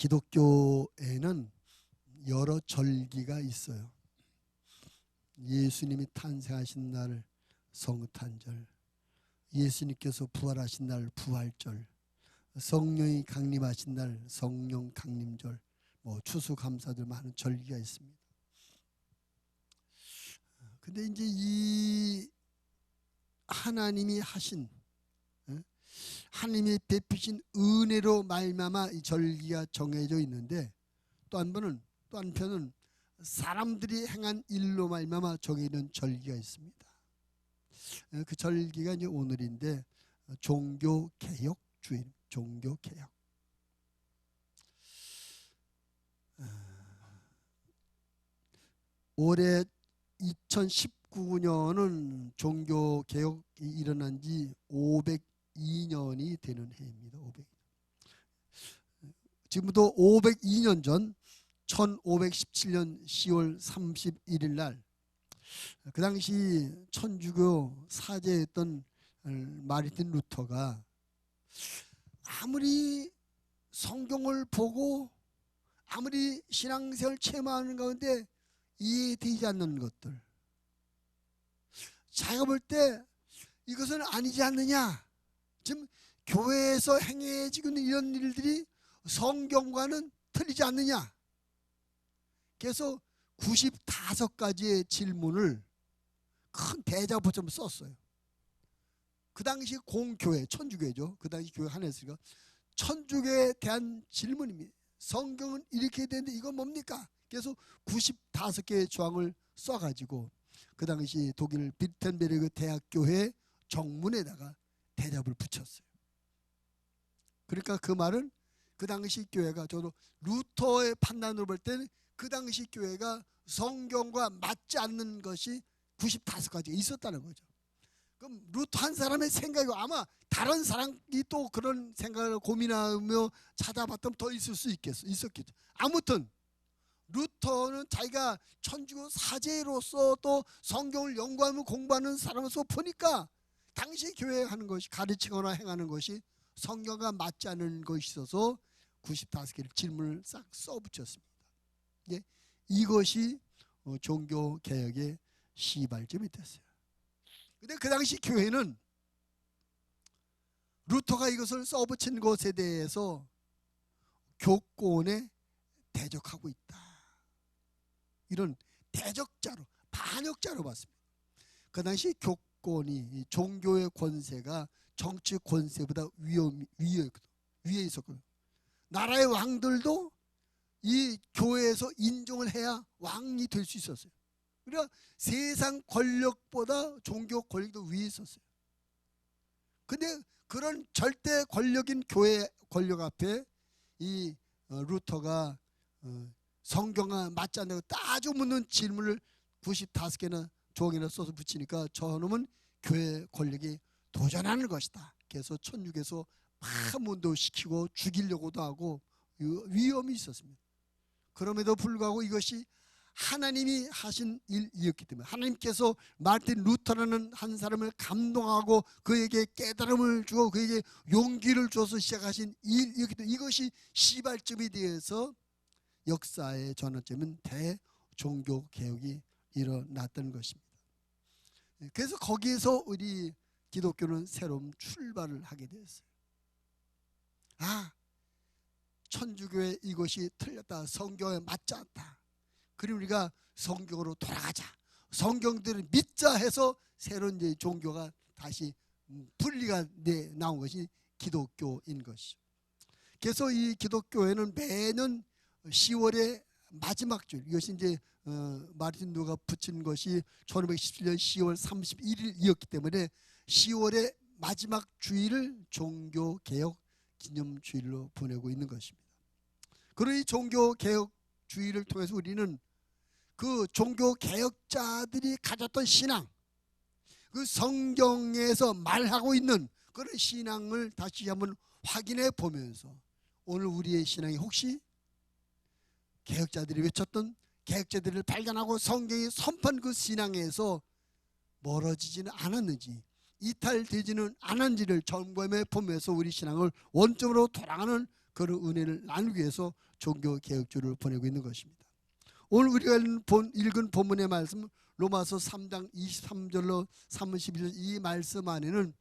기독교에는 여러 절기가 있어요. 예수님이 탄생하신 날 성탄절, 예수님께서 부활하신 날 부활절, 성령이 강림하신 날 성령 강림절, 추수감사절, 많은 절기가 있습니다. 근데 이제 이 하나님이 하신, 하나님이 베푸신 은혜로 말미암아 이 절기가 정해져 있는데, 또 한편은 사람들이 행한 일로 말미암아 정해진 절기가 있습니다. 그 절기가 이제 오늘인데, 종교개혁주의, 종교개혁. 올해 2019년은 종교개혁이 일어난 지 502년이 되는 해입니다. 500. 지금부터 502년 전 1517년 10월 31일 날, 그 당시 천주교 사제였던 마르틴 루터가 아무리 성경을 보고 아무리 신앙생활을 체험하는 가운데 이해되지 않는 것들, 자기가 볼 때 이것은 아니지 않느냐, 지금 교회에서 행해지고 있는 이런 일들이 성경과는 틀리지 않느냐, 그래서 95가지의 질문을 큰 대자보처럼 썼어요. 그 당시 공교회, 천주교죠. 그 당시 교회 하나였으니까 천주교에 대한 질문입니다. 성경은 이렇게 되는데 이건 뭡니까? 그래서 95개의 조항을 써가지고 그 당시 독일 비텐베르그 대학교회 정문에다가 대답을 붙였어요. 그러니까 그 말은 그 당시 교회가, 저도 루터의 판단으로 볼 때는 그 당시 교회가 성경과 맞지 않는 것이 95가지가 있었다는 거죠. 그럼 루터 한 사람의 생각이고, 아마 다른 사람이 또 그런 생각을 고민하며 찾아봤다면 더 있을 수 있었겠죠. 아무튼 루터는 자기가 천주교 사제로서 또 성경을 연구하며 공부하는 사람으로서 보니까 당시 교회 하는 것이, 가르치거나 행하는 것이 성경과 맞지 않는 것이 있어서 95개를 질문을 싹 써붙였습니다. 예, 이것이 종교개혁의 시발점이 됐어요. 근데 그 당시 교회는 루터가 이것을 써붙인 것에 대해서 교권에 대적하고 있다, 이런 대적자로, 반역자로 봤습니다. 그 당시 교권이, 종교의 권세가 정치 권세보다 위에 있었거든요. 나라의 왕들도 이 교회에서 인정을 해야 왕이 될 수 있었어요. 그러니까 세상 권력보다 종교 권력도 위에 있었어요. 근데 그런 절대 권력인 교회 권력 앞에 이 루터가 성경과 맞지 않는다고 따져 묻는 질문을 95개나 조항이나 써서 붙이니까 저놈은 교회 권력이 도전하는 것이다. 그래서 천주교에서 파문도 시키고 죽이려고도 하고 위험이 있었습니다. 그럼에도 불구하고 이것이 하나님이 하신 일이었기 때문에, 하나님께서 마르틴 루터라는 한 사람을 감동하고 그에게 깨달음을 주고 그에게 용기를 줘서 시작하신 일이었기 때문에 이것이 시발점이 되어서 역사의 전환점은 대종교개혁이 일어났던 것입니다. 그래서 거기에서 우리 기독교는 새로운 출발을 하게 되었어요. 천주교의 이것이 틀렸다, 성경에 맞지 않다, 그리고 우리가 성경으로 돌아가자, 성경들을 믿자 해서 새로운 이제 종교가 다시 분리가 나온 것이 기독교인 것이죠. 그래서 이 기독교회는 매년 10월의 마지막 주일, 이것이 이제 마르틴 루터가 붙인 것이 1517년 10월 31일이었기 때문에 10월의 마지막 주일을 종교개혁 기념주일로 보내고 있는 것입니다. 그리고 이 종교개혁 주의를 통해서 우리는 그 종교개혁자들이 가졌던 신앙, 그 성경에서 말하고 있는 그런 신앙을 다시 한번 확인해 보면서 오늘 우리의 신앙이 혹시 개혁자들이 외쳤던, 개혁자들을 발견하고 성경이 선포한 그 신앙에서 멀어지지는 않았는지, 이탈되지는 않았는지를 점검해 보면서 우리 신앙을 원점으로 돌아가는 그런 은혜를 나누기 위해서 종교개혁주를 보내고 있는 것입니다. 오늘 우리가 읽은 본문의 말씀 로마서 3장 23절로 31절 이 말씀 안에는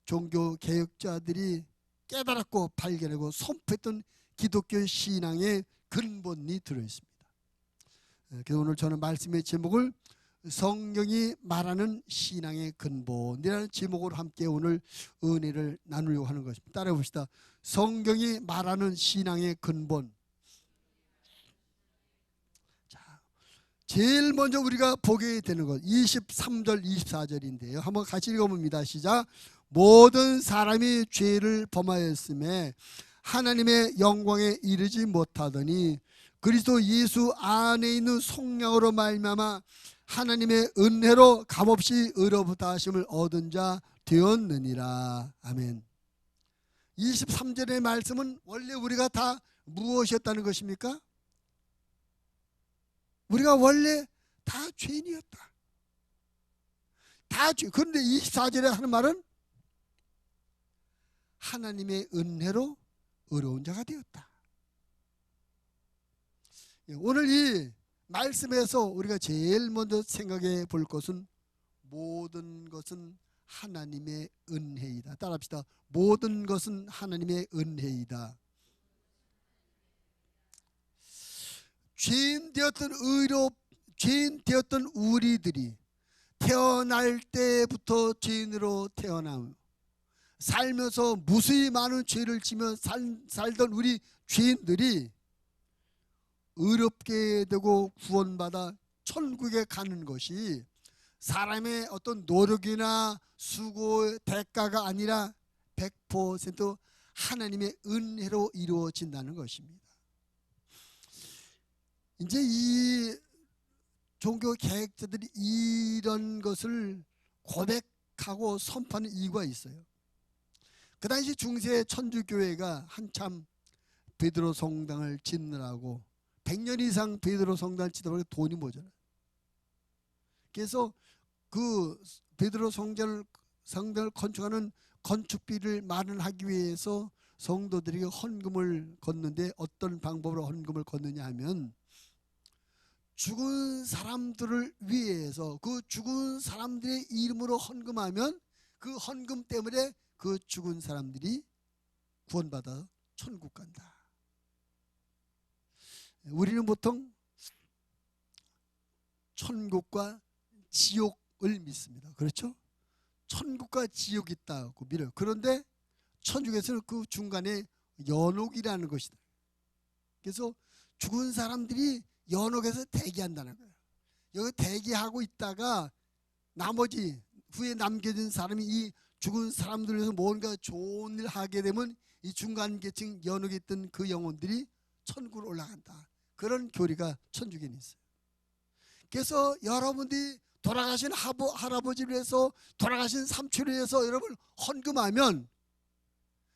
종교개혁자들이 깨달았고 발견하고 선포했던 기독교 신앙의 근본이 들어있습니다. 그래서 오늘 저는 말씀의 제목을 성경이 말하는 신앙의 근본이라는 제목으로 함께 오늘 은혜를 나누려고 하는 것입니다. 따라해 봅시다. 성경이 말하는 신앙의 근본. 자, 제일 먼저 우리가 보게 되는 것 23절 24절인데요. 한번 같이 읽어봅니다. 시작. 모든 사람이 죄를 범하였음에 하나님의 영광에 이르지 못하더니 그리스도 예수 안에 있는 속량으로 말미암아 하나님의 은혜로 값없이 의로부터 하심을 얻은 자 되었느니라. 아멘. 23절의 말씀은 원래 우리가 다 무엇이었다는 것입니까? 우리가 원래 다 죄인이었다. 다 죄. 그런데 24절에 하는 말은 하나님의 은혜로 의로운 자가 되었다. 오늘 이 말씀에서 우리가 제일 먼저 생각해 볼 것은 모든 것은 하나님의 은혜이다. 따라합시다. 모든 것은 하나님의 은혜이다. 죄인 되었던 우리들이 태어날 때부터 죄인으로 태어남, 살면서 무수히 많은 죄를 지며 살던 우리 죄인들이 의롭게 되고 구원받아 천국에 가는 것이 사람의 어떤 노력이나 수고의 대가가 아니라 100% 하나님의 은혜로 이루어진다는 것입니다. 이제 이 종교 개혁자들이 이런 것을 고백하고 선포하는 이유가 있어요. 그 당시 중세 천주교회가 한참 베드로 성당을 짓느라고 100년 이상 베드로 성당을 짓다 보니까 돈이 모자라요. 그래서 그 베드로 성당을 건축하는 건축비를 마련하기 위해서 성도들에게 헌금을 걷는데 어떤 방법으로 헌금을 걷느냐 하면 죽은 사람들을 위해서 그 죽은 사람들의 이름으로 헌금하면 그 헌금 때문에 그 죽은 사람들이 구원받아 천국 간다. 우리는 보통 천국과 지옥을 믿습니다. 그렇죠? 천국과 지옥이 있다고 믿어요. 그런데 천국에서는 그 중간에 연옥이라는 것이다. 그래서 죽은 사람들이 연옥에서 대기한다는 거예요. 여기 대기하고 있다가 나머지 후에 남겨진 사람이 이 죽은 사람들을 위해서 뭔가 좋은 일을 하게 되면 이 중간 계층 연옥에 있던 그 영혼들이 천국으로 올라간다. 그런 교리가 천주교에 있어요. 그래서 여러분들이 돌아가신 할아버지를 위해서 돌아가신 삼촌을 위해서 여러분 헌금하면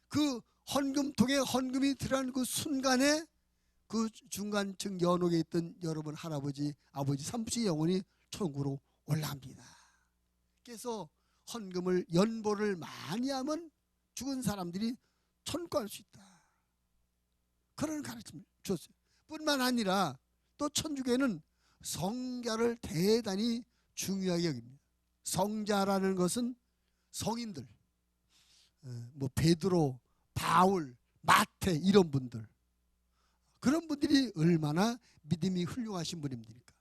그 헌금통에 헌금이 들어가는 그 순간에 그 중간층 연옥에 있던 여러분 할아버지, 아버지, 삼촌의 영혼이 천국으로 올라갑니다. 그래서 헌금을 연보를 많이 하면 죽은 사람들이 천국 갈 수 있다. 그런 가르침을 줬어요. 뿐만 아니라 또 천주교는 성자를 대단히 중요하게 여깁니다. 성자라는 것은 성인들, 뭐 베드로, 바울, 마태 이런 분들, 그런 분들이 얼마나 믿음이 훌륭하신 분입니까?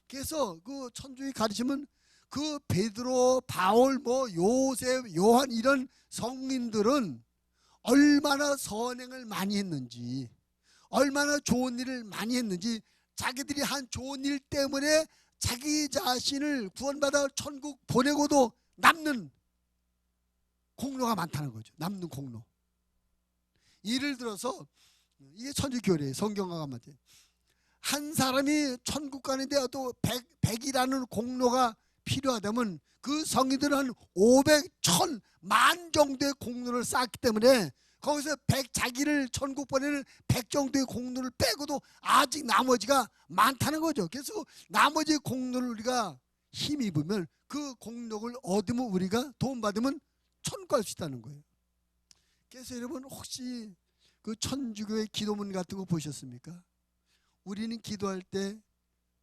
그래서 그 천주의 가르침은 그 베드로, 바울, 뭐 요셉, 요한 이런 성인들은 얼마나 선행을 많이 했는지, 얼마나 좋은 일을 많이 했는지, 자기들이 한 좋은 일 때문에 자기 자신을 구원받아 천국 보내고도 남는 공로가 많다는 거죠. 남는 공로. 예를 들어서 이게 천주교래요. 성경과 맞아요. 한 사람이 천국 가는데 또 100이라는 공로가 필요하다면 그 성인들은 한 500, 1000, 만 정도의 공로를 쌓았기 때문에 거기서 100 자기를 천국 보내는 100 정도의 공로를 빼고도 아직 나머지가 많다는 거죠. 그래서 나머지 공로를 우리가 힘입으면 그 공로를 얻으면 우리가 도움받으면 천국 갈 수 있다는 거예요. 그래서 여러분 혹시 그 천주교의 기도문 같은 거 보셨습니까? 우리는 기도할 때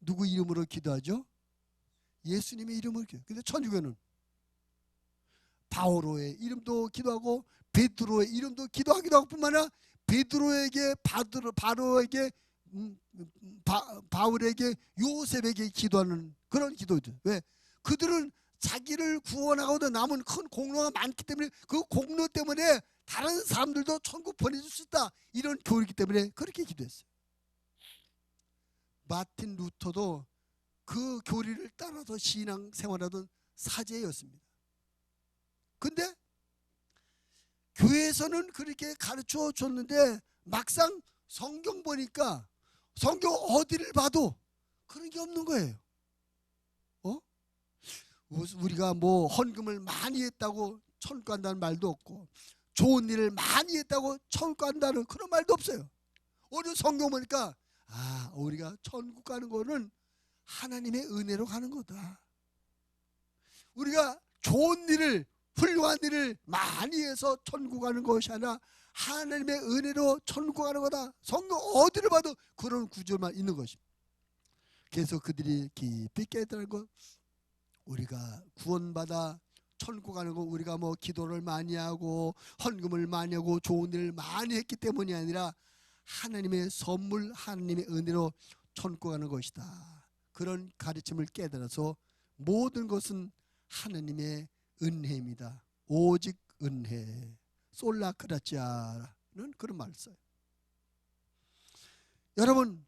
누구 이름으로 기도하죠? 예수님의 이름으로 기도해요. 근데 천주교는 바오로의 이름도 기도하고 베드로의 이름도 기도하기도 하고 뿐만 아니라 베드로에게 바로에게 바울에게 요셉에게 기도하는 그런 기도들. 왜? 그들은 자기를 구원하고도 남은 큰 공로가 많기 때문에 그 공로 때문에 다른 사람들도 천국 보내줄 수 있다, 이런 교리이기 때문에 그렇게 기도했어요. 마틴 루터도 그 교리를 따라서 신앙생활하던 사제였습니다. 근데 교회에서는 그렇게 가르쳐 줬는데 막상 성경 보니까 성경 어디를 봐도 그런 게 없는 거예요. 우리가 뭐 헌금을 많이 했다고 천국 간다는 말도 없고, 좋은 일을 많이 했다고 천국 간다는 그런 말도 없어요. 오늘 성경 보니까 우리가 천국 가는 거는 하나님의 은혜로 가는 거다. 우리가 좋은 일을, 훌륭한 일을 많이 해서 천국 가는 것이 아니라 하나님의 은혜로 천국 가는 거다. 성경 어디를 봐도 그런 구절만 있는 것입니다. 그래서 그들이 깊이 깨달은 것, 우리가 구원받아 천국 가는 거 우리가 뭐 기도를 많이 하고 헌금을 많이 하고 좋은 일을 많이 했기 때문이 아니라 하나님의 선물, 하나님의 은혜로 천국 가는 것이다. 그런 가르침을 깨달아서 모든 것은 하나님의 은혜입니다. 오직 은혜. 솔라크라치아라는 그런 말을 써요. 여러분,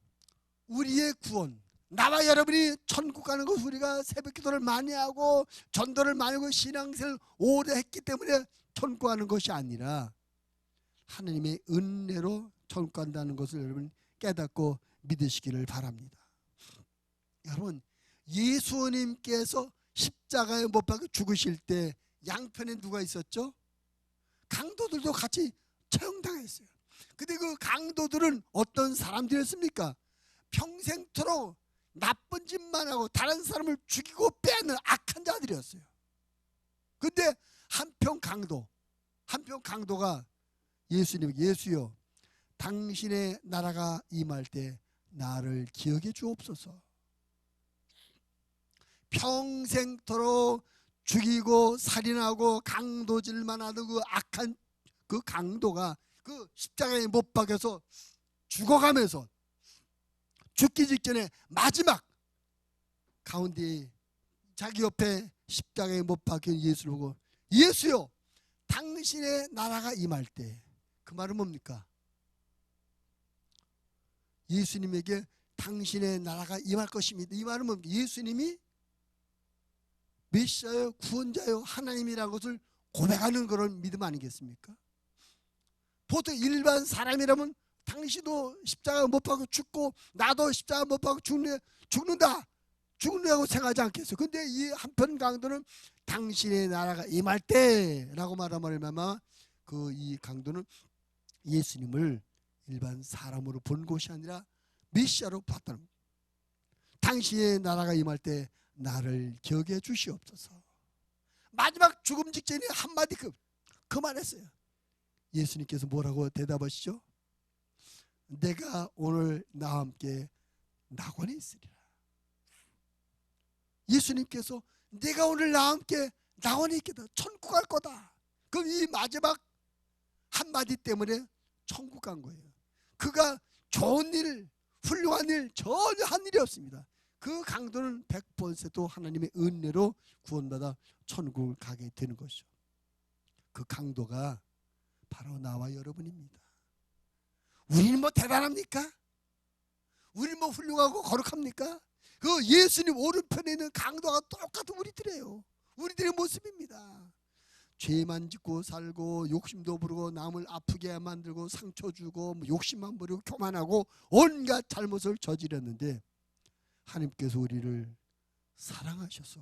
우리의 구원, 나와 여러분이 천국 가는 것, 우리가 새벽 기도를 많이 하고 전도를 많이 하고 신앙생활을 오래 했기 때문에 천국 가는 것이 아니라 하나님의 은혜로 천국 간다는 것을 여러분 깨닫고 믿으시기를 바랍니다. 여러분, 예수님께서 십자가에 못 박혀 죽으실 때 양편에 누가 있었죠? 강도들도 같이 처형당했어요. 근데 그 강도들은 어떤 사람들이었습니까? 평생토록 나쁜 짓만 하고 다른 사람을 죽이고 빼앗는 악한 자들이었어요. 근데 한편 강도가 예수요, 당신의 나라가 임할 때 나를 기억해 주옵소서. 평생토록 죽이고 살인하고 강도질만 하던 그 악한 그 강도가 그 십자가에 못 박혀서 죽어가면서 죽기 직전에 마지막 가운데 자기 옆에 십자가에 못 박힌 예수를 보고, 예수요, 당신의 나라가 임할 때, 그 말은 뭡니까? 예수님에게 당신의 나라가 임할 것입니다. 이 말은 뭡니까? 예수님이 메시아요, 구원자요, 하나님이라는 것을 고백하는 그런 믿음 아니겠습니까? 보통 일반 사람이라면 당신도 십자가 못 박고 죽고 나도 십자가 못 박고 죽는다고 생각하지 않겠어요? 근데 이 한편 강도는 당신의 나라가 임할 때라고 말하면 그 이 강도는 예수님을 일반 사람으로 본 것이 아니라 메시아로 봤다는 거예요. 당신의 나라가 임할 때 나를 기억해 주시옵소서. 마지막 죽음 직전에 한마디 그만했어요. 예수님께서 뭐라고 대답하시죠? 내가 오늘 나와 함께 낙원에 있으리라. 예수님께서 내가 오늘 나와 함께 낙원에 있겠다, 천국 갈 거다. 그럼 이 마지막 한마디 때문에 천국 간 거예요. 그가 좋은 일, 훌륭한 일 전혀 한 일이 없습니다. 그 강도는 100% 하나님의 은혜로 구원받아 천국을 가게 되는 것이죠. 그 강도가 바로 나와 여러분입니다. 우리는 뭐 대단합니까? 우리는 뭐 훌륭하고 거룩합니까? 그 예수님 오른편에 있는 강도가 똑같은 우리들이에요. 우리들의 모습입니다. 죄만 짓고 살고 욕심도 부르고 남을 아프게 만들고 상처 주고 욕심만 부리고 교만하고 온갖 잘못을 저질렀는데 하나님께서 우리를 사랑하셔서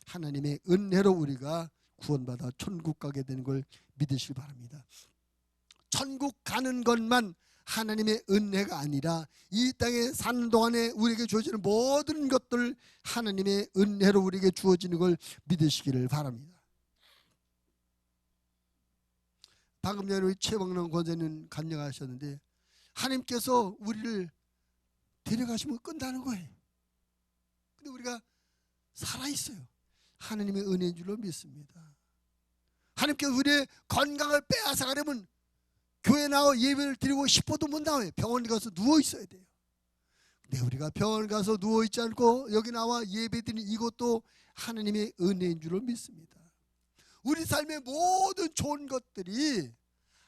하나님의 은혜로 우리가 구원받아 천국 가게 되는 걸 믿으시기 바랍니다. 천국 가는 것만 하나님의 은혜가 아니라 이 땅에 사는 동안에 우리에게 주어지는 모든 것들 하나님의 은혜로 우리에게 주어지는 걸 믿으시기를 바랍니다. 방금 전에 우리 최박람 권사님 간증하셨는데 하나님께서 우리를 데려가시면 끝나는 거예요. 근데 우리가 살아있어요. 하나님의 은혜인 줄로 믿습니다. 하나님께서 우리의 건강을 빼앗아가려면 교회 나와 예배를 드리고 싶어도 못 나와요. 병원 가서 누워 있어야 돼요. 근데 우리가 병원 가서 누워 있지 않고 여기 나와 예배 드리는 이것도 하나님의 은혜인 줄로 믿습니다. 우리 삶의 모든 좋은 것들이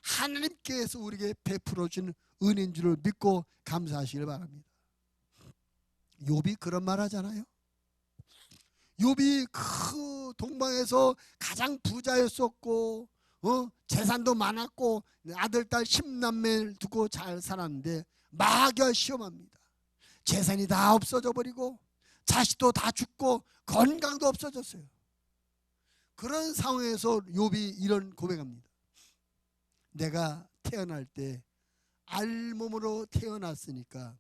하나님께서 우리에게 베풀어 주는 은혜인 줄을 믿고 감사하시길 바랍니다. 욥이 그런 말 하잖아요. 욥이 그 동방에서 가장 부자였었고 재산도 많았고 아들 딸 10남매를 두고 잘 살았는데 마귀가 시험합니다. 재산이 다 없어져 버리고 자식도 다 죽고 건강도 없어졌어요. 그런 상황에서 욥이 이런 고백합니다. 내가 태어날 때 알몸으로 태어났으니까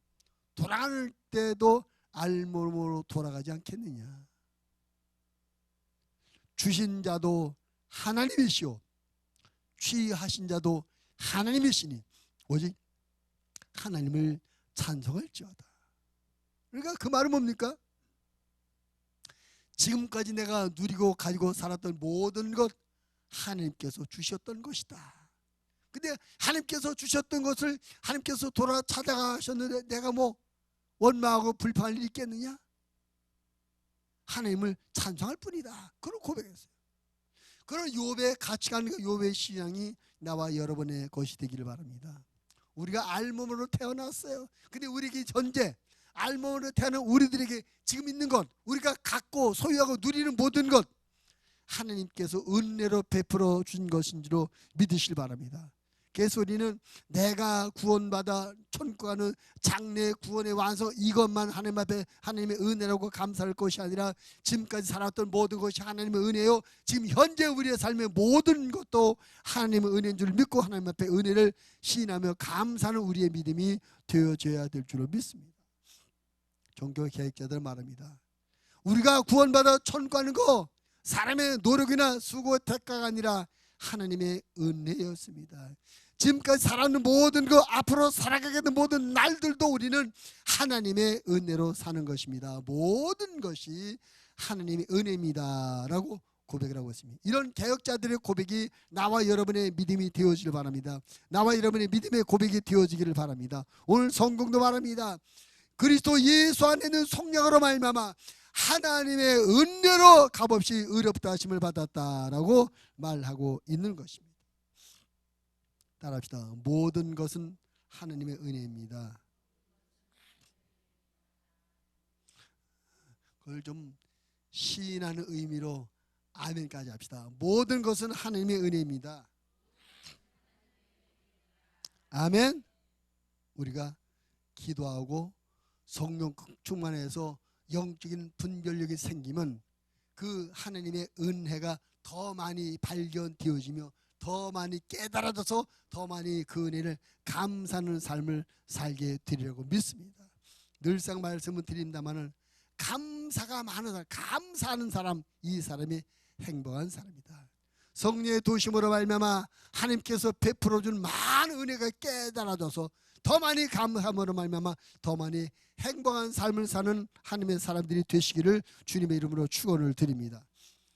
돌아갈 때도 알몸으로 돌아가지 않겠느냐. 주신 자도 하나님이시오 취하신 자도 하나님이시니 오직 하나님을 찬송할지어다. 그러니까 그 말은 뭡니까? 지금까지 내가 누리고 가지고 살았던 모든 것 하나님께서 주셨던 것이다. 근데 하나님께서 주셨던 것을 하나님께서 돌아 찾아가셨는데 내가 뭐 원망하고 불평할 일이 있겠느냐? 하나님을 찬송할 뿐이다. 그런 고백했어요. 그런 욥의 가치관과 욥의 신앙이 나와 여러분의 것이 되기를 바랍니다. 우리가 알몸으로 태어났어요. 근데 우리에게 현재 알몸으로 태어난 우리들에게 지금 있는 것, 우리가 갖고 소유하고 누리는 모든 것 하나님께서 은혜로 베풀어 준 것인 줄로 믿으시길 바랍니다. 그래서 우리는 내가 구원받아 천국 가는 장래 구원의 완성 이것만 하나님 앞에 하나님의 은혜라고 감사할 것이 아니라 지금까지 살았던 모든 것이 하나님의 은혜요, 지금 현재 우리의 삶의 모든 것도 하나님의 은혜인 줄 믿고 하나님 앞에 은혜를 시인하며 감사하는 우리의 믿음이 되어져야 될 줄로 믿습니다. 종교 계획자들 말합니다. 우리가 구원받아 천국 가는 거 사람의 노력이나 수고의 대가가 아니라 하나님의 은혜였습니다. 지금까지 살아가는 모든 것, 앞으로 살아가게 된 모든 날들도 우리는 하나님의 은혜로 사는 것입니다. 모든 것이 하나님의 은혜입니다 라고 고백을 하고 있습니다. 이런 개혁자들의 고백이 나와 여러분의 믿음이 되어지길 바랍니다. 나와 여러분의 믿음의 고백이 되어지기를 바랍니다. 오늘 성경도 말합니다. 그리스도 예수 안에 있는 속량으로 말미암아 하나님의 은혜로 값없이 의롭다 하심을 받았다라고 말하고 있는 것입니다. 따라합시다. 모든 것은 하나님의 은혜입니다. 그걸 좀 시인하는 의미로 아멘까지 합시다. 모든 것은 하나님의 은혜입니다. 아멘. 우리가 기도하고 성령 충만해서 영적인 분별력이 생기면 그 하나님의 은혜가 더 많이 발견되어지며 더 많이 깨달아져서 더 많이 그 은혜를 감사하는 삶을 살게 되리라고 믿습니다. 늘상 말씀을 드립니다마는 감사가 많은 사람, 감사하는 사람, 이 사람이 행복한 사람이다. 성령의 도심으로 말미암아 하나님께서 베풀어 준 많은 은혜가 깨달아져서 더 많이 감사함으로 말미암아 더 많이 행복한 삶을 사는 하나님의 사람들이 되시기를 주님의 이름으로 축원을 드립니다.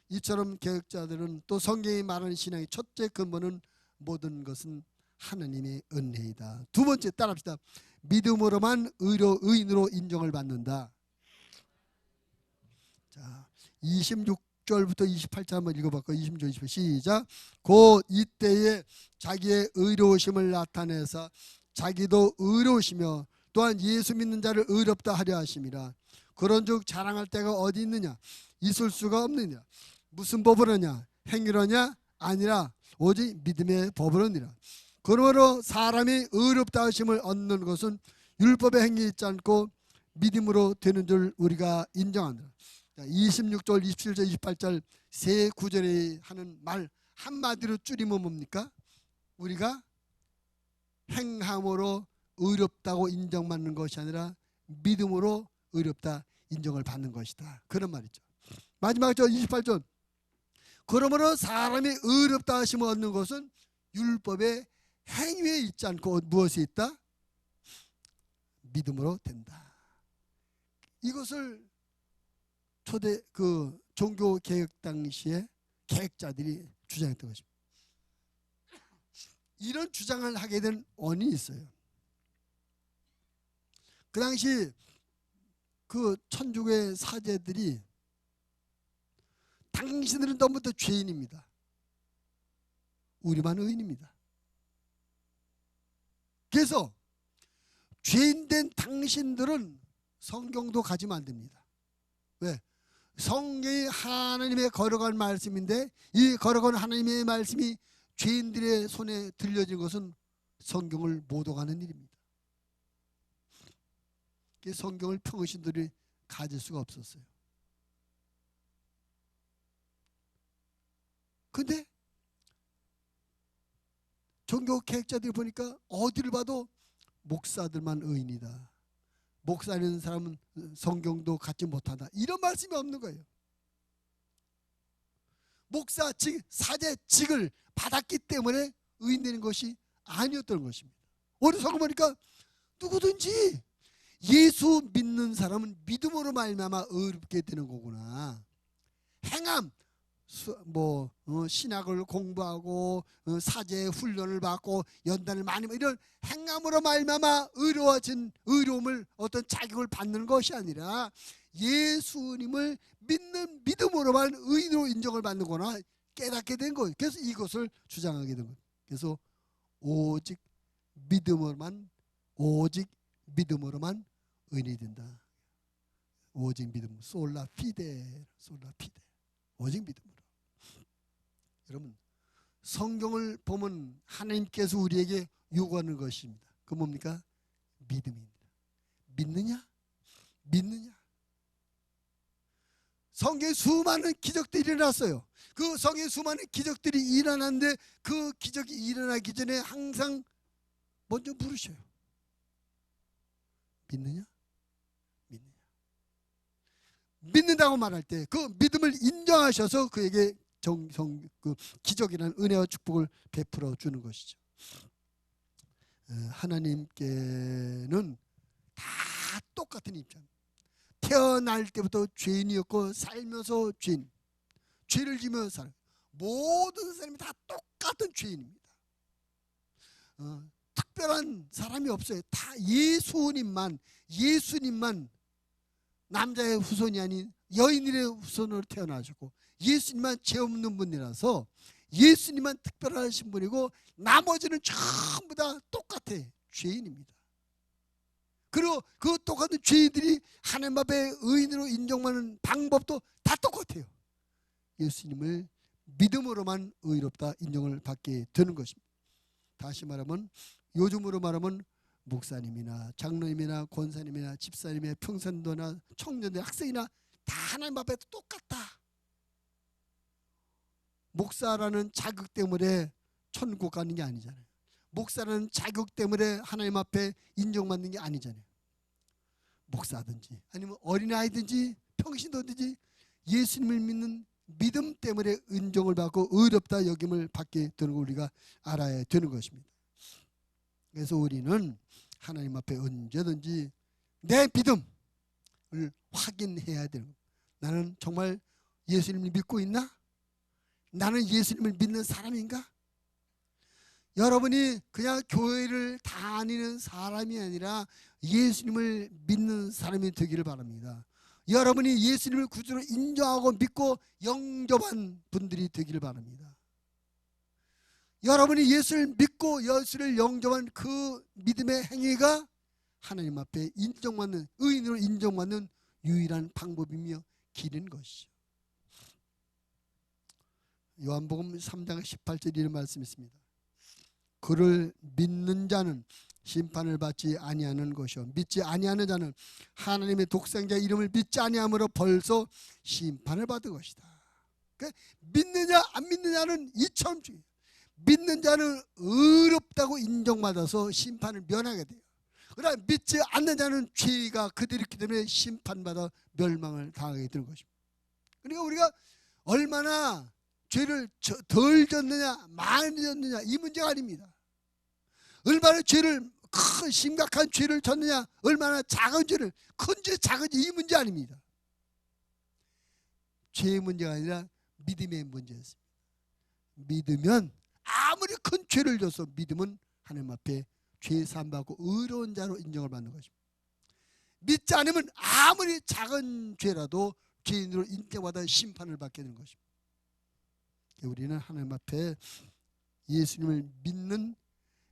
이처럼 개혁자들은 또 성경이 말하는 신앙의 첫째 근본은 모든 것은 하나님의 은혜이다. 두 번째 따라합시다. 믿음으로만 의인으로 인정을 받는다. 자, 26절부터 28절 한번 읽어볼까요? 26절 28절 시작. 곧 이때에 자기의 의로우심을 나타내서 자기도 의로우시며 또한 예수 믿는 자를 의롭다 하려 하심이라. 그런즉 자랑할 때가 어디 있느냐? 있을 수가 없느냐? 무슨 법으로냐? 행위로냐? 아니라 오직 믿음의 법으로니라. 그러므로 사람이 의롭다 하심을 얻는 것은 율법의 행위 있지 않고 믿음으로 되는 줄 우리가 인정한다. 26절, 27절, 28절 세 구절에 하는 말 한마디로 줄이면 뭡니까? 우리가 행함으로 의롭다고 인정받는 것이 아니라 믿음으로 의롭다 인정을 받는 것이다. 그런 말이죠. 마지막 절 28절. 그러므로 사람이 의롭다 하심을 얻는 것은 율법의 행위에 있지 않고 무엇에 있다? 믿음으로 된다. 이것을 초대 종교 개혁 당시에 개혁자들이 주장했던 것입니다. 이런 주장을 하게 된 원인이 있어요. 그 당시 천주교의 사제들이 당신들은 너무부터 죄인입니다. 우리만 의인입니다. 그래서 죄인된 당신들은 성경도 가지면 안 됩니다. 왜? 성경이 하나님의 거룩한 말씀인데 이 거룩한 하나님의 말씀이 죄인들의 손에 들려진 것은 성경을 못 오가는 일입니다. 성경을 평신들이 가질 수가 없었어요. 근데 종교 개혁자들이 보니까 어디를 봐도 목사들만 의인이다. 목사는 사람은 성경도 갖지 못한다. 이런 말씀이 없는 거예요. 목사직, 사제직을 받았기 때문에 의인되는 것이 아니었던 것입니다. 오늘 성경 보니까 누구든지 예수 믿는 사람은 믿음으로 말미암아 의롭게 되는 거구나. 행함, 신학을 공부하고 사제 훈련을 받고 연단을 많이 이런 행함으로 말미암아 의로워진 의로움을 어떤 자격을 받는 것이 아니라 예수님을 믿는 믿음으로만 의인으로 인정을 받는 거나 깨닫게 된 거예요. 그래서 이것을 주장하게 된 거예요. 그래서 오직 믿음으로만 의인이 된다. 오직 믿음, 솔라 피데, 오직 믿음으로. 여러분, 성경을 보면 하나님께서 우리에게 요구하는 것입니다. 그 뭡니까? 믿음입니다. 믿느냐? 성경에 수많은 기적들이 일어났어요. 그 성경에 수많은 기적들이 일어났는데 그 기적이 일어나기 전에 항상 먼저 물으셔요. 믿느냐? 믿는다고 말할 때 그 믿음을 인정하셔서 그에게 기적이라는 은혜와 축복을 베풀어 주는 것이죠. 하나님께는 다 똑같은 입장. 태어날 때부터 죄인이었고 살면서 죄를 지며 사는 모든 사람이 다 똑같은 죄인입니다. 특별한 사람이 없어요. 다 예수님만 남자의 후손이 아닌 여인의 후손으로 태어나셨고 예수님만 죄 없는 분이라서 예수님만 특별하신 분이고 나머지는 전부 다 똑같아. 죄인입니다. 그리고 그 똑같은 죄인들이 하나님 앞에 의인으로 인정받는 방법도 다 똑같아요. 예수님을 믿음으로만 의롭다 인정을 받게 되는 것입니다. 다시 말하면 요즘으로 말하면 목사님이나 장로님이나 권사님이나 집사님이나 평산도나 청년들 학생이나 다 하나님 앞에 똑같다. 목사라는 자격 때문에 천국 가는 게 아니잖아요. 목사라는 자격 때문에 하나님 앞에 인정받는 게 아니잖아요. 목사든지 아니면 어린아이든지 평신도든지 예수님을 믿는 믿음 때문에 인정을 받고 의롭다 여김을 받게 되는 걸 우리가 알아야 되는 것입니다. 그래서 우리는 하나님 앞에 언제든지 내 믿음을 확인해야 되는 거예요. 나는 정말 예수님을 믿고 있나? 나는 예수님을 믿는 사람인가? 여러분이 그냥 교회를 다니는 사람이 아니라 예수님을 믿는 사람이 되기를 바랍니다. 여러분이 예수님을 구주로 인정하고 믿고 영접한 분들이 되기를 바랍니다. 여러분이 예수를 믿고 예수를 영접한 그 믿음의 행위가 하나님 앞에 인정받는 의인으로 인정받는 유일한 방법이며 길인 것이죠. 요한복음 3장 18절 이런 말씀이 있습니다. 그를 믿는 자는 심판을 받지 아니하는 것이요 믿지 아니하는 자는 하나님의 독생자 이름을 믿지 아니함으로 벌써 심판을 받은 것이다. 그러니까 믿느냐 안 믿느냐는 이처럼 중요해요. 믿는 자는 의롭다고 인정받아서 심판을 면하게 돼요. 그러나 믿지 않는 자는 죄가 그들이 있기 때문에 심판받아 멸망을 당하게 되는 것입니다. 그러니까 우리가 얼마나 죄를 덜 졌느냐 많이 졌느냐 이 문제가 아닙니다. 얼마나 죄를 큰 심각한 죄를 졌느냐 얼마나 작은 죄를 큰 죄 작은 죄 이 문제 아닙니다. 죄의 문제가 아니라 믿음의 문제였습니다. 믿으면 아무리 큰 죄를 져서 믿으면 하나님 앞에 죄 사함받고 의로운 자로 인정을 받는 것입니다. 믿지 않으면 아무리 작은 죄라도 죄인으로 인정받아 심판을 받게 되는 것입니다. 우리는 하나님 앞에 예수님을 믿는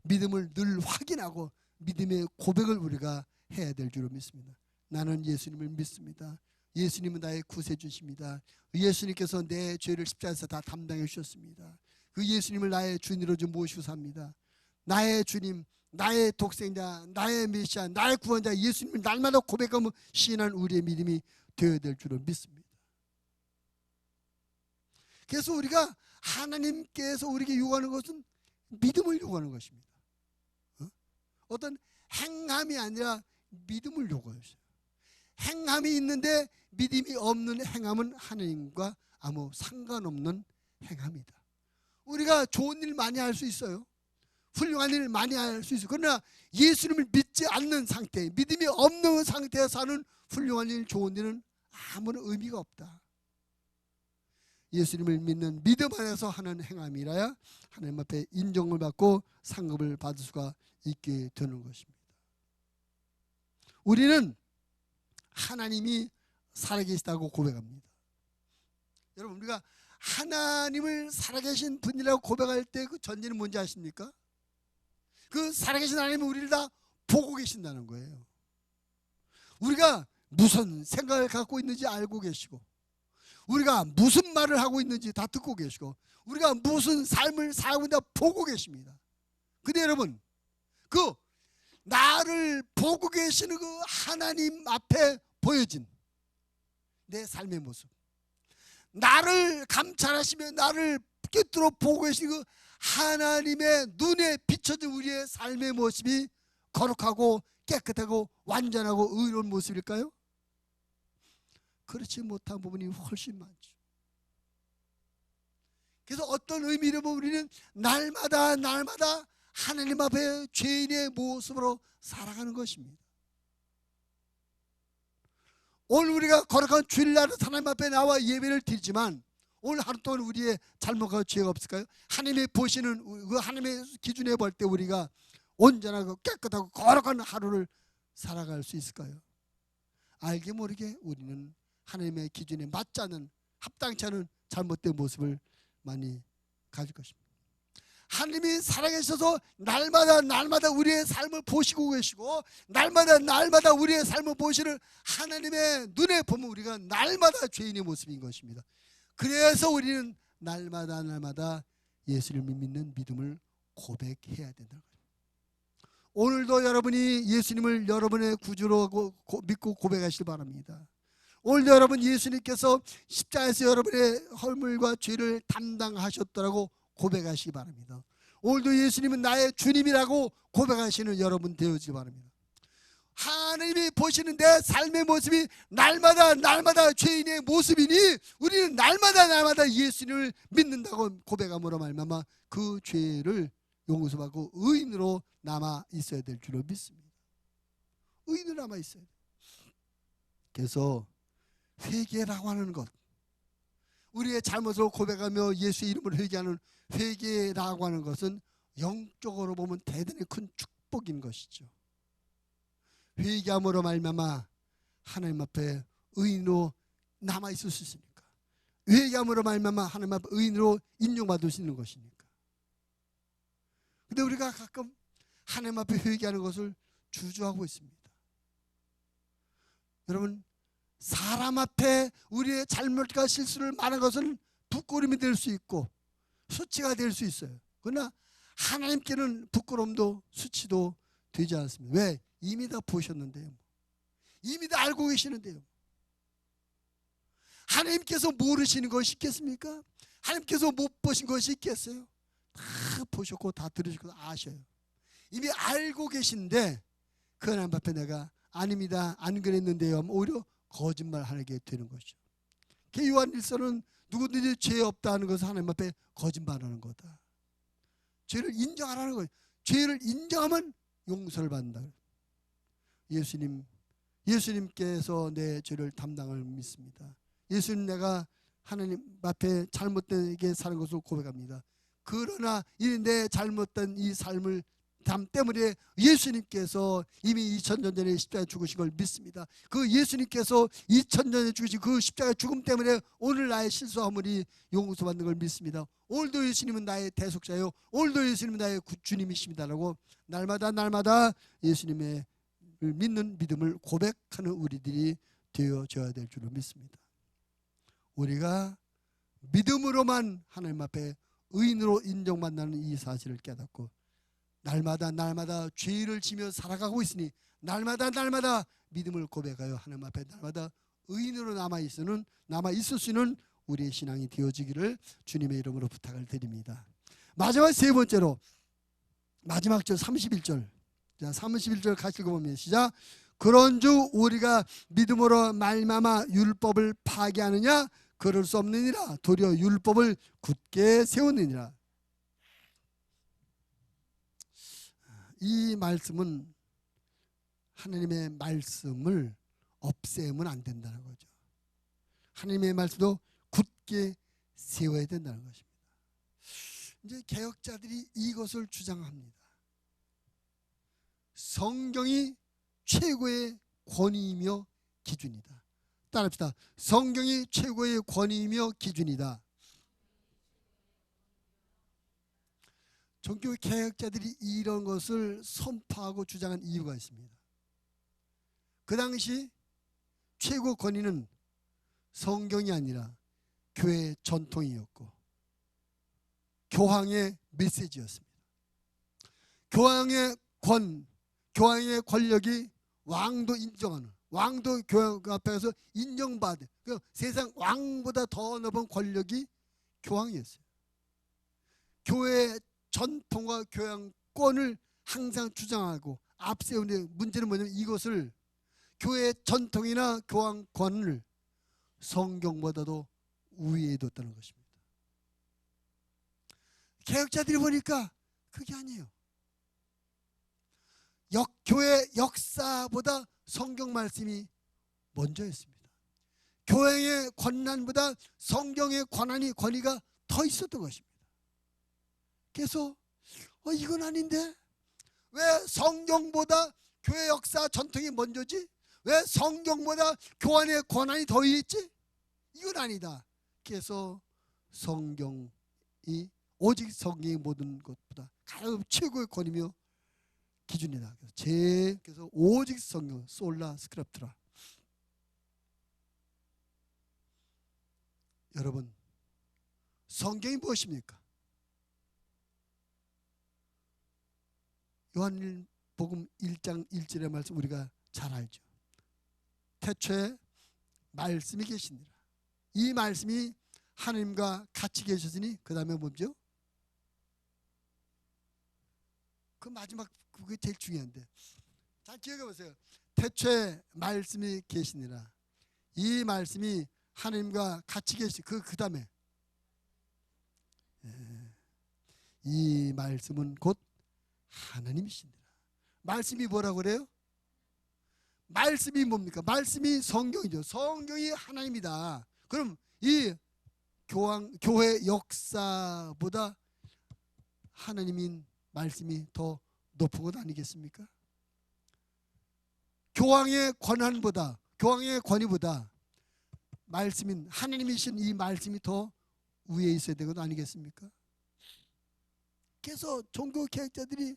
믿음을 늘 확인하고 믿음의 고백을 우리가 해야 될 줄로 믿습니다. 나는 예수님을 믿습니다. 예수님은 나의 구세주십니다. 예수님께서 내 죄를 십자가에서 다 담당해 주셨습니다. 그 예수님을 나의 주인으로 좀 모시고 삽니다. 나의 주님, 나의 독생자, 나의 메시아, 나의 구원자 예수님을 날마다 고백하며 시인한 우리의 믿음이 되어야 될 줄로 믿습니다. 그래서 우리가 하나님께서 우리에게 요구하는 것은 믿음을 요구하는 것입니다. 어떤 행함이 아니라 믿음을 요구하셔요. 행함이 있는데 믿음이 없는 행함은 하나님과 아무 상관없는 행함이다. 우리가 좋은 일 많이 할 수 있어요. 훌륭한 일 많이 할 수 있어요. 그러나 예수님을 믿지 않는 상태, 믿음이 없는 상태에서 하는 훌륭한 일, 좋은 일은 아무런 의미가 없다. 예수님을 믿는 믿음 안에서 하는 행함이라야 하나님 앞에 인정을 받고 상급을 받을 수가 있게 되는 것입니다. 우리는 하나님이 살아계시다고 고백합니다. 여러분 우리가 하나님을 살아계신 분이라고 고백할 때 그 전제는 뭔지 아십니까? 그 살아계신 하나님은 우리를 다 보고 계신다는 거예요. 우리가 무슨 생각을 갖고 있는지 알고 계시고 우리가 무슨 말을 하고 있는지 다 듣고 계시고 우리가 무슨 삶을 살고 있는지 보고 계십니다. 근데 여러분 그 나를 보고 계시는 그 하나님 앞에 보여진 내 삶의 모습, 나를 감찰하시며 나를 꿰뚫어 보고 계시는 그 하나님의 눈에 비춰진 우리의 삶의 모습이 거룩하고 깨끗하고 완전하고 의로운 모습일까요? 그렇지 못한 부분이 훨씬 많죠. 그래서 어떤 의미로 보면 우리는 날마다 하나님 앞에 죄인의 모습으로 살아가는 것입니다. 오늘 우리가 거룩한 주일날 하나님 앞에 나와 예배를 드리지만 오늘 하루 동안 우리의 잘못과 죄가 없을까요? 하나님이 보시는 그 하나님의 기준에 볼 때 우리가 온전하고 깨끗하고 거룩한 하루를 살아갈 수 있을까요? 알게 모르게 우리는 하나님의 기준에 맞지 않는 합당치 않은 잘못된 모습을 많이 가질 것입니다. 하나님이 살아계셔서 날마다 우리의 삶을 보시고 계시고 날마다 우리의 삶을 보시는 하나님의 눈에 보면 우리가 날마다 죄인의 모습인 것입니다. 그래서 우리는 날마다 예수님을 믿는 믿음을 고백해야 된다는 거예요. 오늘도 여러분이 예수님을 여러분의 구주로 믿고 고백하시기 바랍니다. 오늘도 여러분 예수님께서 십자가에서 여러분의 허물과 죄를 담당하셨더라고 고백하시기 바랍니다. 오늘도 예수님은 나의 주님이라고 고백하시는 여러분 되어지기 바랍니다. 하나님이 보시는 내 삶의 모습이 날마다 죄인의 모습이니 우리는 날마다 예수님을 믿는다고 고백함으로 말미암아 그 죄를 용서받고 의인으로 남아 있어야 될 줄로 믿습니다. 의인으로 남아 있어야 돼요. 그래서 회개라고 하는 것, 우리의 잘못을 고백하며 예수의 이름으로 회개하는 회개라고 하는 것은 영적으로 보면 대단히 큰 축복인 것이죠. 회개함으로 말미암아 하나님 앞에 의인으로 남아 있을 수 있으니까, 회개함으로 말미암아 하나님 앞에 의인으로 인정받을 수 있는 것이니까. 근데 우리가 가끔 하나님 앞에 회개하는 것을 주저하고 있습니다. 여러분, 사람 앞에 우리의 잘못과 실수를 말하는 것은 부끄러움이 될 수 있고 수치가 될 수 있어요. 그러나 하나님께는 부끄러움도 수치도 되지 않습니다. 왜? 이미 다 보셨는데요. 이미 다 알고 계시는데요. 하나님께서 모르시는 것이 있겠습니까? 하나님께서 못 보신 것이 있겠어요? 다 보셨고 다 들으시고 아셔요. 이미 알고 계신데 그 하나님 앞에 내가 아닙니다, 안 그랬는데요, 오히려 거짓말하게 되는 것이죠. 요한일서는 누구든지 죄 없다 하는 것은 하나님 앞에 거짓말하는 거다. 죄를 인정하라는 거예요. 죄를 인정하면 용서를 받는다. 예수님께서 내 죄를 담당을 믿습니다. 예수님, 내가 하나님 앞에 잘못되게 사는 것을 고백합니다. 그러나 이 내 잘못된 이 삶을 담 때문에 예수님께서 이미 2000년 전에 십자가에 죽으신 걸 믿습니다. 그 예수님께서 2000년 전에 죽으신 그 십자가의 죽음 때문에 오늘 나의 실수함을 용서받는 걸 믿습니다. 오늘도 예수님은 나의 대속자요, 오늘도 예수님은 나의 주님이십니다라고 날마다 예수님의 믿는 믿음을 고백하는 우리들이 되어져야 될 줄로 믿습니다. 우리가 믿음으로만 하나님 앞에 의인으로 인정받는 이 사실을 깨닫고 날마다 죄를 지며 살아가고 있으니 날마다 믿음을 고백하여 하나님 앞에 날마다 의인으로 남아있을 수 있는 우리의 신앙이 되어지기를 주님의 이름으로 부탁을 드립니다. 마지막 세 번째로, 마지막 절 31절, 자 31절 같이 읽어보면 시작. 그런즉 우리가 믿음으로 말미암아 율법을 파괴하느냐? 그럴 수 없느니라. 도리어 율법을 굳게 세우느니라. 이 말씀은 하나님의 말씀을 없애면 안 된다는 거죠. 하나님의 말씀도 굳게 세워야 된다는 것입니다. 이제 개혁자들이 이것을 주장합니다. 성경이 최고의 권위이며 기준이다. 따라합시다. 성경이 최고의 권위이며 기준이다. 종교 개혁자들이 이런 것을 선포하고 주장한 이유가 있습니다. 그 당시 최고 권위는 성경이 아니라 교회의 전통이었고 교황의 메시지였습니다. 교황의 권력이 왕도 인정하는, 왕도 교황 앞에서 인정받은, 그 세상 왕보다 더 높은 권력이 교황이었어요. 교회의 전통과 교양권을 항상 주장하고 앞세우는 문제는 뭐냐면 이것을 교회의 전통이나 교황권을 성경보다도 우위에 뒀다는 것입니다. 개혁자들이 보니까 그게 아니에요. 교회 역사보다 성경 말씀이 먼저였습니다. 교회의 권한보다 성경의 권위가 더 있었던 것입니다. 그래서 이건 아닌데 왜 성경보다 교회 역사 전통이 먼저지? 왜 성경보다 교환의 권한이 더 있지? 이건 아니다. 그래서 오직 성경이 모든 것보다 가장 최고의 권위며 기준이다. 그래서 오직 성경, 솔라 스크립트라. 여러분, 성경이 무엇입니까? 요한복음 1장 1절의 말씀 우리가 잘 알죠. 태초에 말씀이 계시니라. 이 말씀이 하나님과 같이 계셨으니 그 다음에 뭐죠? 그 마지막 그게 제일 중요한데. 자, 기억해 보세요. 태초에 말씀이 계시니라. 이 말씀이 하나님과 같이 계시. 그 다음에 이 말씀은 곧 하나님이시니라. 말씀이 뭐라고 그래요? 말씀이 뭡니까? 말씀이 성경이죠. 성경이 하나님이다. 그럼 이 교회 역사보다 하나님인 말씀이 더 높은 것 아니겠습니까? 교황의 권위보다 말씀인 하나님이신 이 말씀이 더 위에 있어야 되는 것 아니겠습니까? 그래서 종교 개혁자들이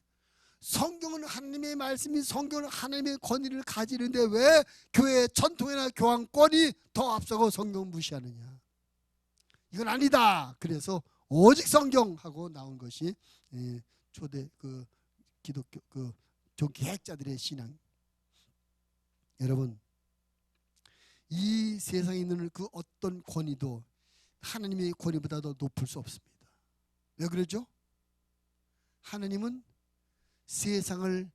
성경은 하나님의 말씀이, 성경은 하나님의 권위를 가지는데 왜 교회의 전통이나 교황권이 더 앞서고 성경을 무시하느냐? 이건 아니다. 그래서 오직 성경하고 나온 것이 초대 기독교 종교 개혁자들의 신앙. 여러분, 이 세상에 있는 그 어떤 권위도 하나님의 권위보다 더 높을 수 없습니다. 왜 그러죠? 하나님은 세상을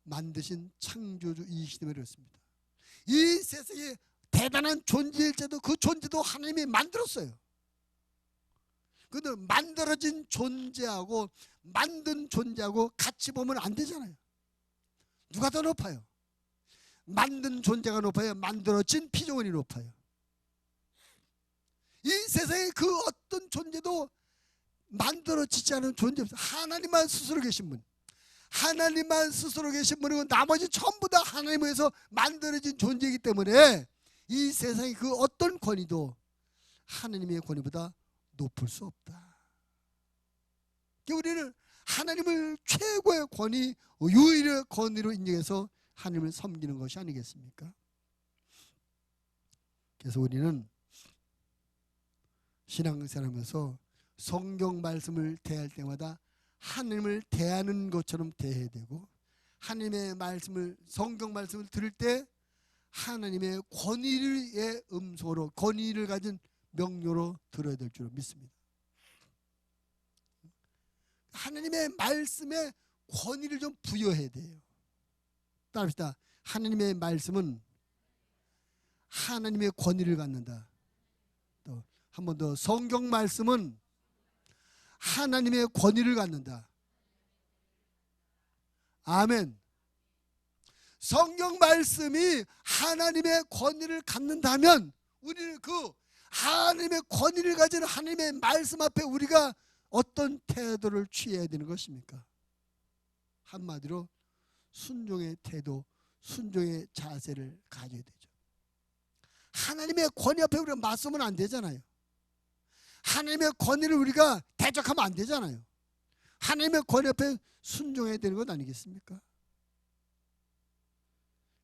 만드신 창조주이시기 때문에 그렇습니다. 이 세상에 대단한 존재일지도 그 존재도 하나님이 만들었어요. 근데 만들어진 존재하고 만든 존재하고 같이 보면 안 되잖아요. 누가 더 높아요? 만든 존재가 높아요? 만들어진 피조물이 높아요? 이 세상에 그 어떤 존재도 만들어지지 않은 존재 없어요. 하나님만 스스로 계신 분, 하나님만 스스로 계신 분이고 나머지 전부 다 하나님에서 만들어진 존재이기 때문에 이 세상의 그 어떤 권위도 하나님의 권위보다 높을 수 없다. 우리는 하나님을 최고의 권위, 유일의 권위로 인정해서 하나님을 섬기는 것이 아니겠습니까? 그래서 우리는 신앙생활하면서 성경 말씀을 대할 때마다 하나님을 대하는 것처럼 대해야 되고, 하나님의 말씀을, 성경 말씀을 들을 때 하나님의 권위의 음소로, 권위를 가진 명료로 들어야 될 줄 믿습니다. 하나님의 말씀에 권위를 좀 부여해야 돼요. 따라합시다. 하나님의 말씀은 하나님의 권위를 갖는다. 또 한 번 더, 성경 말씀은 하나님의 권위를 갖는다. 아멘. 성경 말씀이 하나님의 권위를 갖는다면 우리는 그 하나님의 권위를 가진 하나님의 말씀 앞에 우리가 어떤 태도를 취해야 되는 것입니까? 한마디로 순종의 태도, 순종의 자세를 가져야 되죠. 하나님의 권위 앞에 우리가 맞서면 안 되잖아요. 하나님의 권위를 우리가 대적하면 안 되잖아요. 하나님의 권위 앞에 순종해야 되는 것 아니겠습니까?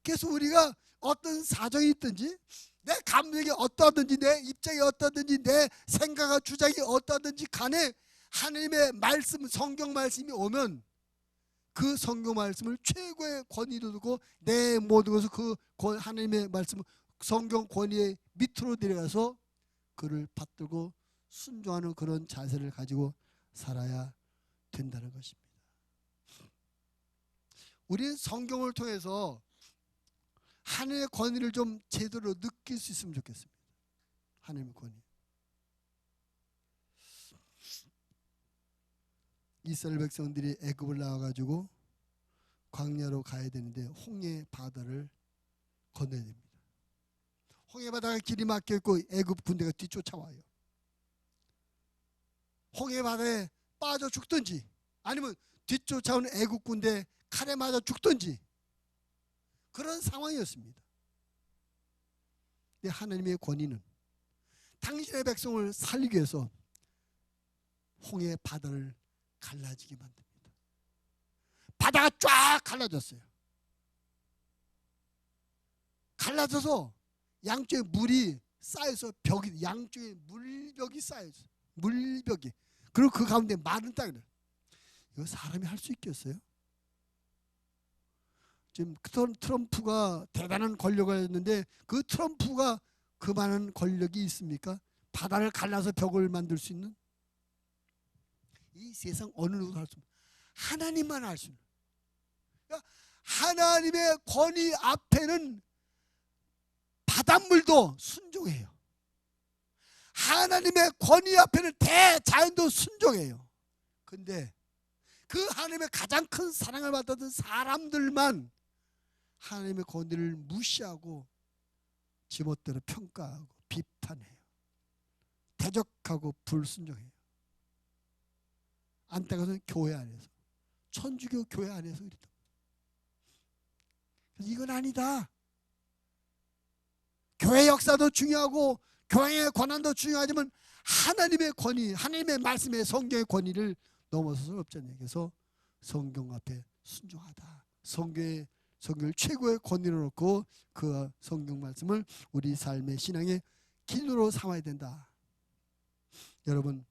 그래서 우리가 어떤 사정이 있든지, 내 감정이 어떠하든지, 내 입장이 어떠하든지, 내 생각과 주장이 어떠하든지 간에 하나님의 말씀, 성경 말씀이 오면 그 성경 말씀을 최고의 권위로 두고 내 모든 것을 그 하나님의 말씀, 성경 권위의 밑으로 내려가서 그를 받들고 순종하는 그런 자세를 가지고 살아야 된다는 것입니다. 우리는 성경을 통해서 하나님의 권위를 좀 제대로 느낄 수 있으면 좋겠습니다. 하나님의 권위. 이스라엘 백성들이 애굽을 나와가지고 광야로 가야 되는데 홍해 바다를 건너야 됩니다. 홍해 바다가 길이 막혀 있고 애굽 군대가 뒤쫓아와요. 홍해 바다에 빠져 죽든지 아니면 뒤쫓아오는 애국 군대 칼에 맞아 죽든지 그런 상황이었습니다. 근데 하나님의 권위는 당신의 백성을 살리기 위해서 홍해 바다를 갈라지게 만듭니다. 바다가 쫙 갈라졌어요. 갈라져서 양쪽에 물이 쌓여서 벽이, 양쪽에 물벽이 쌓여서 물벽이, 그리고 그 가운데 마른 땅이래. 이거 사람이 할 수 있겠어요? 지금 트럼프가 대단한 권력을 가졌는데 그 트럼프가 그 많은 권력이 있습니까? 바다를 갈라서 벽을 만들 수 있는? 이 세상 어느 누구도 할 수 없는, 하나님만 할 수 있는. 그러니까 하나님의 권위 앞에는 바닷물도 순종해요. 하나님의 권위 앞에는 대자연도 순종해요. 근데 그 하나님의 가장 큰 사랑을 받았던 사람들만 하나님의 권위를 무시하고 지멋대로 평가하고 비판해요. 대적하고 불순종해요. 안타까워서 교회 안에서, 천주교 교회 안에서 이랬다. 그래서 이건 아니다. 교회 역사도 중요하고 교회의 권한도 중요하지만 하나님의 권위, 하나님의 말씀의 성경의 권위를 넘어서서는 없잖아요. 그래서 성경 앞에 순종하다. 성경을 최고의 권위로 놓고 그 성경 말씀을 우리 삶의 신앙의 기준으로 삼아야 된다. 여러분,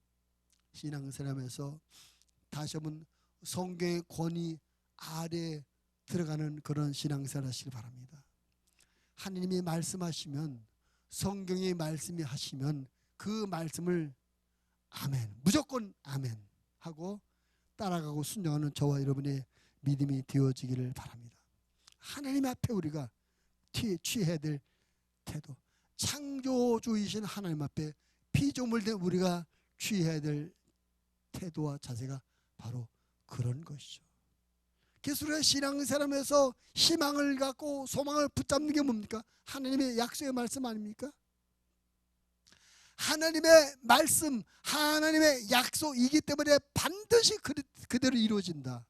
신앙생활하면서 다시 한번 성경의 권위 아래 들어가는 그런 신앙생활 하시기 바랍니다. 하나님이 말씀하시면, 성경의 말씀이 하시면 그 말씀을 아멘, 무조건 아멘 하고 따라가고 순종하는 저와 여러분의 믿음이 되어지기를 바랍니다. 하나님 앞에 우리가 취해야 될 태도, 창조주이신 하나님 앞에 피조물된 우리가 취해야 될 태도와 자세가 바로 그런 것이죠. 그래서 우리가 신앙생활에서 희망을 갖고 소망을 붙잡는 게 뭡니까? 하나님의 약속의 말씀 아닙니까? 하나님의 말씀, 하나님의 약속이기 때문에 반드시 그대로 이루어진다.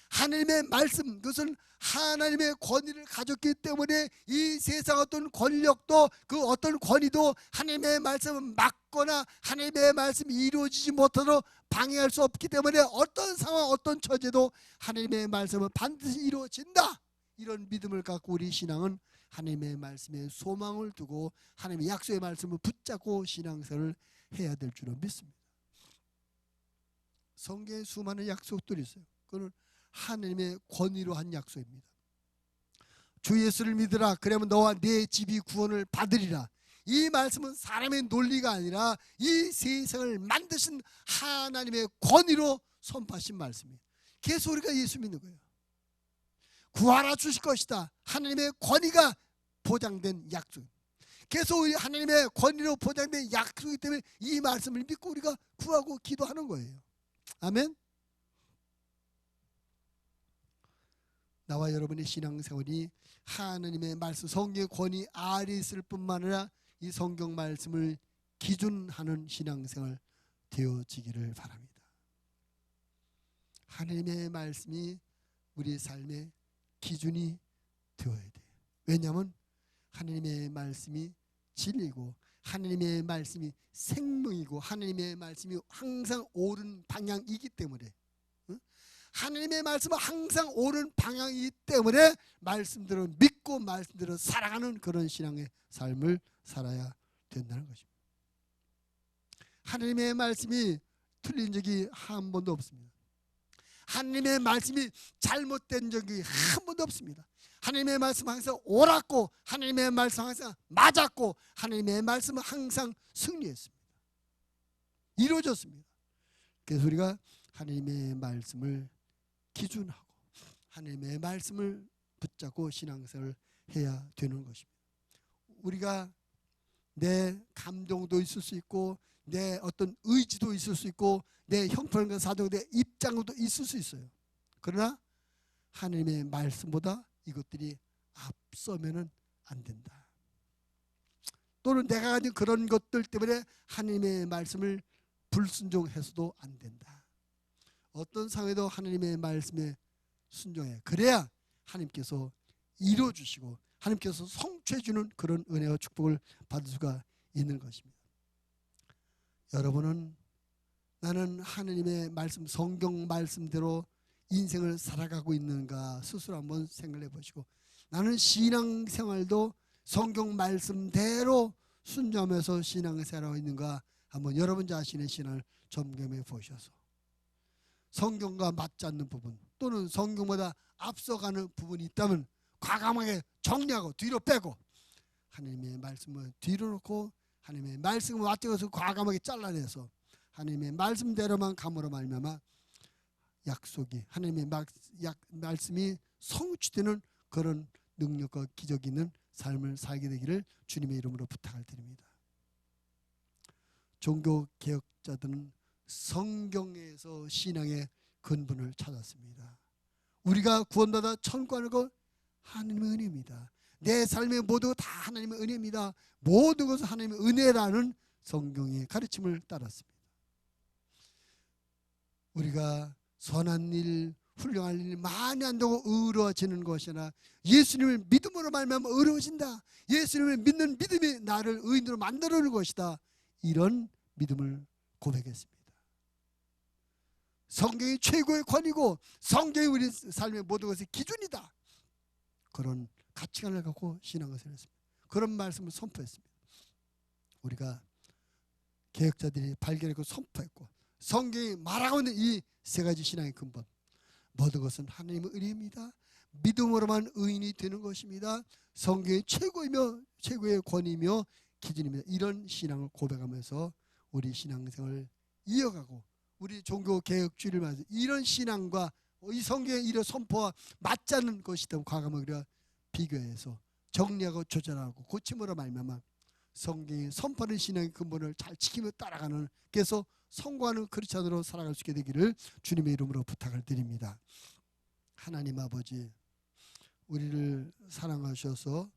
하나님의 말씀, 그것은 하나님의 권위를 가졌기 때문에 이 세상 어떤 권력도 그 어떤 권위도 하나님의 말씀을 막거나 하나님의 말씀이 이루어지지 못하도록 방해할 수 없기 때문에 어떤 상황 어떤 처지도 하나님의 말씀은 반드시 이루어진다. 이런 믿음을 갖고 우리 신앙은 하나님의 말씀에 소망을 두고 하나님의 약속의 말씀을 붙잡고 신앙생활을 해야 될 줄로 믿습니다. 성경에 수많은 약속들이 있어요. 그거는 하나님의 권위로 한 약속입니다. 주 예수를 믿으라 그러면 너와 네 집이 구원을 받으리라. 이 말씀은 사람의 논리가 아니라 이 세상을 만드신 하나님의 권위로 선포하신 말씀이에요. 그래서 우리가 예수 믿는 거예요. 구하라 주실 것이다. 하나님의 권위가 보장된 약속. 그래서 우리 하나님의 권위로 보장된 약속이기 때문에 이 말씀을 믿고 우리가 구하고 기도하는 거예요. 아멘. 나와 여러분의 신앙생활이 하나님의 말씀 성경의 권위 아래 있을 뿐만 아니라 이 성경 말씀을 기준하는 신앙생활 되어지기를 바랍니다. 하나님의 말씀이 우리의 삶의 기준이 되어야 돼요. 왜냐하면 하나님의 말씀이 진리고 하나님의 말씀이 생명이고 하나님의 말씀이 항상 옳은 방향이기 때문에 하나님의 말씀은 항상 옳은 방향이기 때문에 말씀대로 믿고 말씀대로 살아가는 그런 신앙의 삶을 살아야 된다는 것입니다. 하나님의 말씀이 틀린 적이 한 번도 없습니다. 하나님의 말씀이 잘못된 적이 한 번도 없습니다. 하나님의 말씀은 항상 옳았고 하나님의 말씀은 항상 맞았고 하나님의 말씀은 항상 승리했습니다. 이루어졌습니다. 그래서 우리가 하나님의 말씀을 기준하고 하나님의 말씀을 붙잡고 신앙생활을 해야 되는 것입니다. 우리가 내 감동도 있을 수 있고 내 어떤 의지도 있을 수 있고 내 형편과 사정, 내 입장도 있을 수 있어요. 그러나 하나님의 말씀보다 이것들이 앞서면은 안 된다. 또는 내가 가진 그런 것들 때문에 하나님의 말씀을 불순종해서도 안 된다. 어떤 상황에도 하나님의 말씀에 순종해. 그래야 하나님께서 이루어주시고 하나님께서 성취해주는 그런 은혜와 축복을 받을 수가 있는 것입니다. 여러분은 나는 하나님의 말씀, 성경 말씀대로 인생을 살아가고 있는가 스스로 한번 생각해 보시고 나는 신앙생활도 성경 말씀대로 순종하면서 신앙생활하고 있는가 한번 여러분 자신의 신앙을 점검해 보셔서 성경과 맞지 않는 부분 또는 성경보다 앞서가는 부분이 있다면 과감하게 정리하고 뒤로 빼고 하나님의 말씀을 뒤로 놓고 하나님의 말씀을 맞춰서 과감하게 잘라내서 하나님의 말씀대로만 감으로 말미암아 약속이 하나님의 말씀이 성취되는 그런 능력과 기적이 있는 삶을 살게 되기를 주님의 이름으로 부탁을 드립니다. 종교개혁자들은 성경에서 신앙의 근본을 찾았습니다. 우리가 구원받아 천국 가는 것 하나님의 은혜입니다. 내 삶의 모두 다 하나님의 은혜입니다. 모든 것은 하나님의 은혜라는 성경의 가르침을 따랐습니다. 우리가 선한 일, 훌륭한 일 많이 한다고 의로워지는 것이나 예수님을 믿음으로 말미암아 의로워진다. 예수님을 믿는 믿음이 나를 의인으로 만들어주는 것이다. 이런 믿음을 고백했습니다. 성경이 최고의 권위고 성경이 우리 삶의 모든 것의 기준이다. 그런 가치관을 갖고 신앙을 세웠습니다. 그런 말씀을 선포했습니다. 우리가 개혁자들이 발견했고 선포했고 성경이 말하고 있는 이 세 가지 신앙의 근본 모든 것은 하나님의 은혜입니다. 믿음으로만 의인이 되는 것입니다. 성경이 최고이며 최고의 권위이며 기준입니다. 이런 신앙을 고백하면서 우리 신앙생활을 이어가고 우리 종교개혁주의를 말해서 이런 신앙과 이 성경의 이런 선포와 맞지 않는 것이다. 과감하게 우리가 비교해서 정리하고 조절하고 고침으로 말미암아 성경이 선포하는 신앙의 근본을 잘 지키며 따라가는, 그래서 성공하는 크리스찬으로 살아갈 수 있게 되기를 주님의 이름으로 부탁을 드립니다. 하나님 아버지, 우리를 사랑하셔서